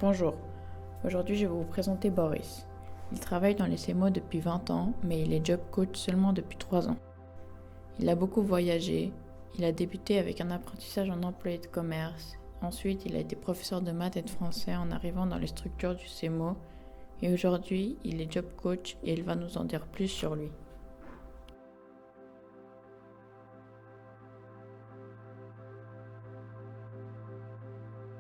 Bonjour, aujourd'hui je vais vous présenter Boris. Il travaille dans les CMO depuis 20 ans, mais il est job coach seulement depuis 3 ans. Il a beaucoup voyagé, il a débuté avec un apprentissage en employé de commerce, ensuite il a été professeur de maths et de français en arrivant dans les structures du CMO, et aujourd'hui il est job coach et il va nous en dire plus sur lui.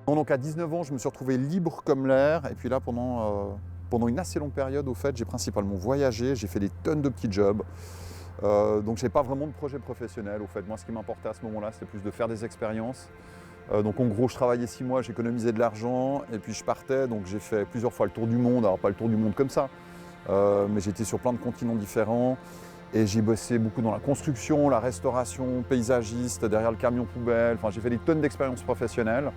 Donc à 19 ans, je me suis retrouvé libre comme l'air. Et puis là, pendant une assez longue période, au fait, j'ai principalement voyagé. J'ai fait des tonnes de petits jobs. Donc je n'ai pas vraiment de projet professionnel. Au fait, moi, ce qui m'importait à ce moment-là, c'était plus de faire des expériences. Donc en gros, je travaillais 6 mois, j'économisais de l'argent. Et puis je partais. Donc j'ai fait plusieurs fois le tour du monde. Alors pas le tour du monde comme ça. Mais j'étais sur plein de continents différents. Et j'ai bossé beaucoup dans la construction, la restauration, paysagiste, derrière le camion poubelle. Enfin, j'ai fait des tonnes d'expériences professionnelles.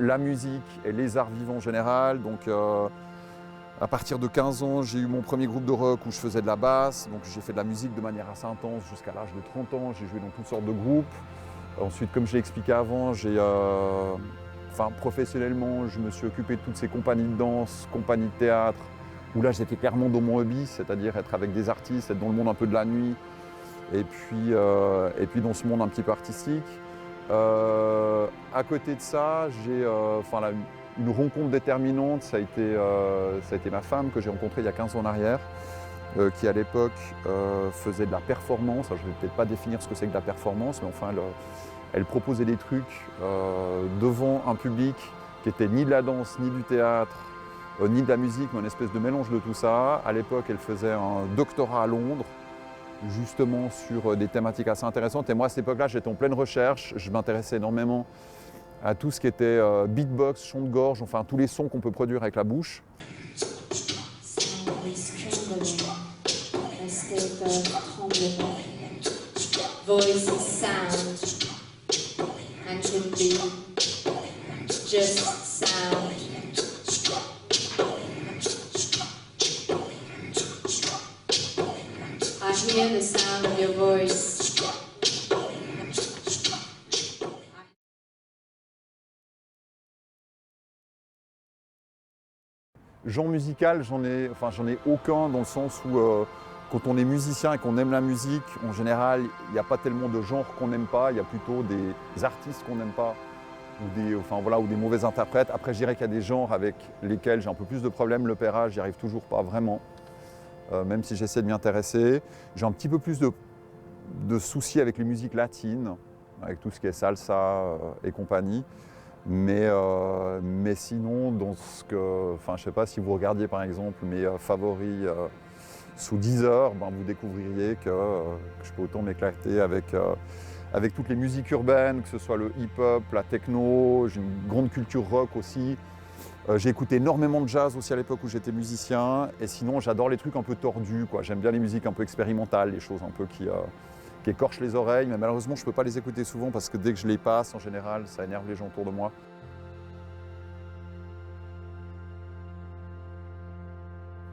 La musique et les arts vivants en général. Donc, à partir de 15 ans, j'ai eu mon premier groupe de rock où je faisais de la basse. Donc, j'ai fait de la musique de manière assez intense jusqu'à l'âge de 30 ans. J'ai joué dans toutes sortes de groupes. Ensuite, comme je l'ai expliqué avant, professionnellement, je me suis occupé de toutes ces compagnies de danse, compagnies de théâtre, où là, j'étais clairement dans mon hobby, c'est-à-dire être avec des artistes, être dans le monde un peu de la nuit, et puis dans ce monde un petit peu artistique. À côté de ça, j'ai une rencontre déterminante, ça a été ma femme que j'ai rencontrée il y a 15 ans en arrière, qui à l'époque faisait de la performance. Alors, je ne vais peut-être pas définir ce que c'est que de la performance, mais enfin elle proposait des trucs devant un public qui était ni de la danse, ni du théâtre, ni de la musique, mais une espèce de mélange de tout ça. À l'époque, elle faisait un doctorat à Londres, justement sur des thématiques assez intéressantes. Et moi, à cette époque-là, j'étais en pleine recherche. Je m'intéressais énormément à tout ce qui était beatbox, chant de gorge, enfin tous les sons qu'on peut produire avec la bouche. Hear the sound of your voice. Genre musical, j'en ai aucun, dans le sens où quand on est musicien et qu'on aime la musique, en général, il n'y a pas tellement de genres qu'on n'aime pas, il y a plutôt des artistes qu'on n'aime pas, ou des mauvais interprètes. Après, je dirais qu'il y a des genres avec lesquels j'ai un peu plus de problèmes. L'opéra, j'y arrive toujours pas vraiment, même si j'essaie de m'y intéresser. J'ai un petit peu plus de soucis avec les musiques latines, avec tout ce qui est salsa et compagnie. Mais sinon, je ne sais pas si vous regardiez par exemple mes favoris sous Deezer, vous découvririez que je peux autant m'éclater avec toutes les musiques urbaines, que ce soit le hip-hop, la techno. J'ai une grande culture rock aussi. J'ai écouté énormément de jazz aussi à l'époque où j'étais musicien. Et sinon, j'adore les trucs un peu tordus, quoi. J'aime bien les musiques un peu expérimentales, les choses un peu qui écorchent les oreilles. Mais malheureusement, je ne peux pas les écouter souvent parce que dès que je les passe, en général, ça énerve les gens autour de moi.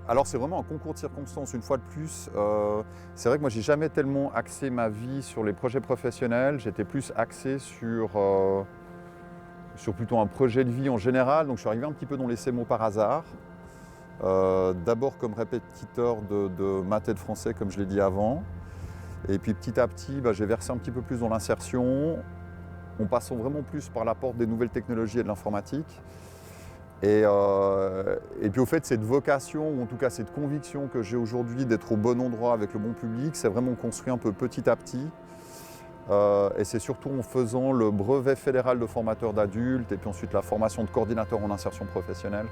Alors c'est vraiment un concours de circonstances, une fois de plus. C'est vrai que moi j'ai jamais tellement axé ma vie sur les projets professionnels, j'étais plus axé sur plutôt un projet de vie en général. Donc je suis arrivé un petit peu dans les CMO par hasard. D'abord comme répétiteur de maths et de français, comme je l'ai dit avant. Et puis petit à petit, j'ai versé un petit peu plus dans l'insertion, en passant vraiment plus par la porte des nouvelles technologies et de l'informatique. Et puis au fait, cette vocation, ou en tout cas cette conviction que j'ai aujourd'hui d'être au bon endroit avec le bon public, c'est vraiment construit un peu petit à petit. Et c'est surtout en faisant le brevet fédéral de formateur d'adultes et puis ensuite la formation de coordinateur en insertion professionnelle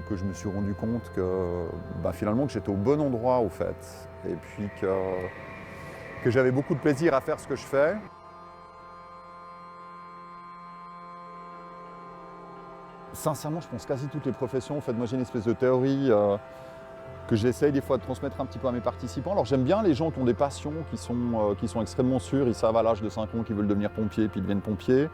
que je me suis rendu compte que finalement que j'étais au bon endroit au fait. Et puis que j'avais beaucoup de plaisir à faire ce que je fais. Sincèrement, je pense quasi toutes les professions. En fait, moi j'ai une espèce de théorie que j'essaye des fois de transmettre un petit peu à mes participants. Alors j'aime bien les gens qui ont des passions, qui sont extrêmement sûrs. Ils savent à l'âge de 5 ans qu'ils veulent devenir pompiers, puis ils deviennent pompiers.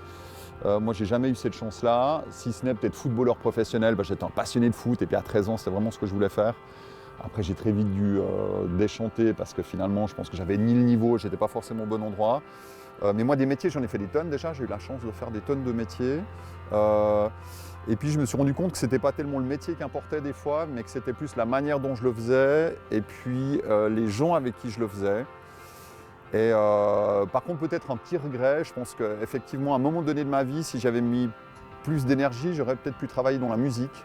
Moi j'ai jamais eu cette chance-là. Si ce n'est peut-être footballeur professionnel, j'étais un passionné de foot et puis à 13 ans c'était vraiment ce que je voulais faire. Après j'ai très vite dû déchanter parce que finalement je pense que j'avais ni le niveau, j'étais pas forcément au bon endroit. Mais moi, des métiers, j'en ai fait des tonnes déjà. J'ai eu la chance de faire des tonnes de métiers. Et puis, je me suis rendu compte que ce n'était pas tellement le métier qui importait des fois, mais que c'était plus la manière dont je le faisais et puis les gens avec qui je le faisais. Et par contre, peut-être un petit regret. Je pense qu'effectivement, à un moment donné de ma vie, si j'avais mis plus d'énergie, j'aurais peut-être pu travailler dans la musique.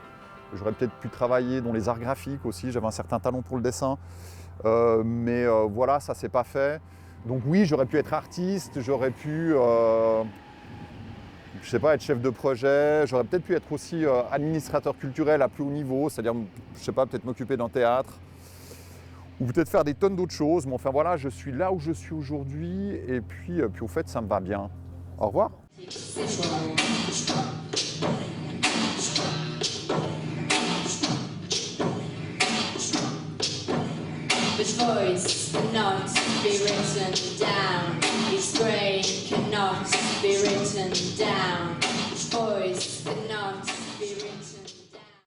J'aurais peut-être pu travailler dans les arts graphiques aussi. J'avais un certain talent pour le dessin. Mais voilà, ça ne s'est pas fait. Donc oui, j'aurais pu être artiste, j'aurais pu, je sais pas, être chef de projet, j'aurais peut-être pu être aussi administrateur culturel à plus haut niveau, c'est-à-dire, je sais pas, peut-être m'occuper d'un théâtre, ou peut-être faire des tonnes d'autres choses. Mais enfin voilà, je suis là où je suis aujourd'hui, et puis au fait, ça me va bien. Au revoir. His voice cannot be written down. His brain cannot be written down.